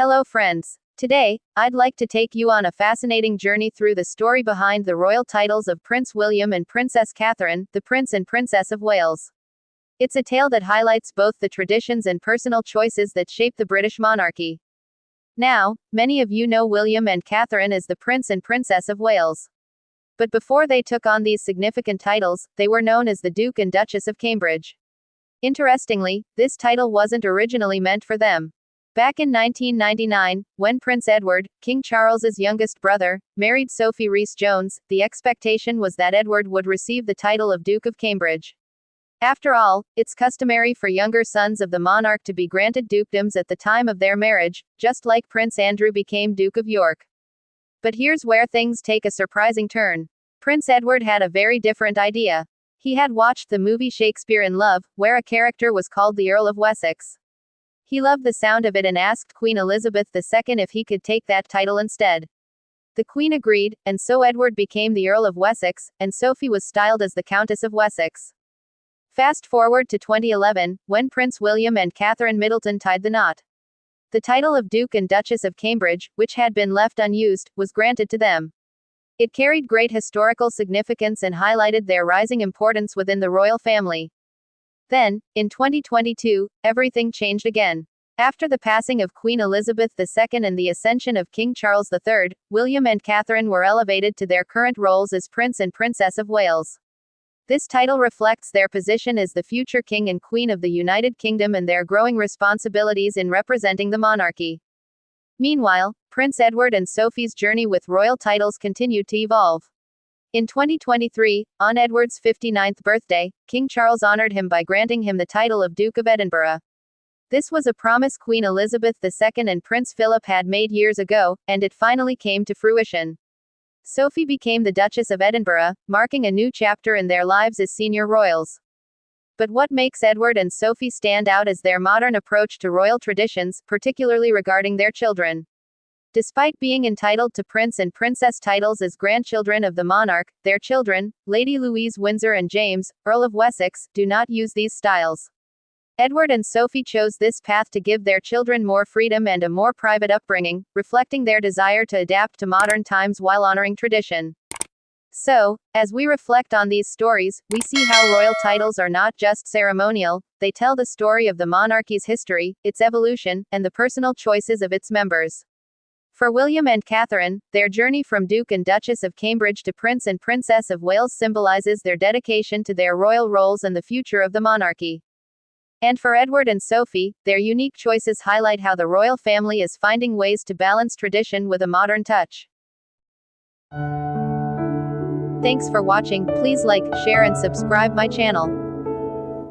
Hello friends. Today, I'd like to take you on a fascinating journey through the story behind the royal titles of Prince William and Princess Catherine, the Prince and Princess of Wales. It's a tale that highlights both the traditions and personal choices that shape the British monarchy. Now, many of you know William and Catherine as the Prince and Princess of Wales. But before they took on these significant titles, they were known as the Duke and Duchess of Cambridge. Interestingly, this title wasn't originally meant for them. Back in 1999, when Prince Edward, King Charles's youngest brother, married Sophie Rhys-Jones, the expectation was that Edward would receive the title of Duke of Cambridge. After all, it's customary for younger sons of the monarch to be granted dukedoms at the time of their marriage, just like Prince Andrew became Duke of York. But here's where things take a surprising turn. Prince Edward had a very different idea. He had watched the movie Shakespeare in Love, where a character was called the Earl of Wessex. He loved the sound of it and asked Queen Elizabeth II if he could take that title instead. The Queen agreed, and so Edward became the Earl of Wessex, and Sophie was styled as the Countess of Wessex. Fast forward to 2011, when Prince William and Catherine Middleton tied the knot. The title of Duke and Duchess of Cambridge, which had been left unused, was granted to them. It carried great historical significance and highlighted their rising importance within the royal family. Then, in 2022, everything changed again. After the passing of Queen Elizabeth II and the ascension of King Charles III, William and Catherine were elevated to their current roles as Prince and Princess of Wales. This title reflects their position as the future King and Queen of the United Kingdom and their growing responsibilities in representing the monarchy. Meanwhile, Prince Edward and Sophie's journey with royal titles continued to evolve. In 2023, on Edward's 59th birthday, King Charles honored him by granting him the title of Duke of Edinburgh. This was a promise Queen Elizabeth II and Prince Philip had made years ago, and it finally came to fruition. Sophie became the Duchess of Edinburgh, marking a new chapter in their lives as senior royals. But what makes Edward and Sophie stand out is their modern approach to royal traditions, particularly regarding their children. Despite being entitled to Prince and Princess titles as grandchildren of the monarch, their children, Lady Louise Windsor and James, Earl of Wessex, do not use these styles. Edward and Sophie chose this path to give their children more freedom and a more private upbringing, reflecting their desire to adapt to modern times while honoring tradition. So, as we reflect on these stories, we see how royal titles are not just ceremonial, they tell the story of the monarchy's history, its evolution, and the personal choices of its members. For William and Catherine, their journey from Duke and Duchess of Cambridge to Prince and Princess of Wales symbolizes their dedication to their royal roles and the future of the monarchy. And for Edward and Sophie, their unique choices highlight how the royal family is finding ways to balance tradition with a modern touch. Thanks for watching. Please like, share and subscribe my channel.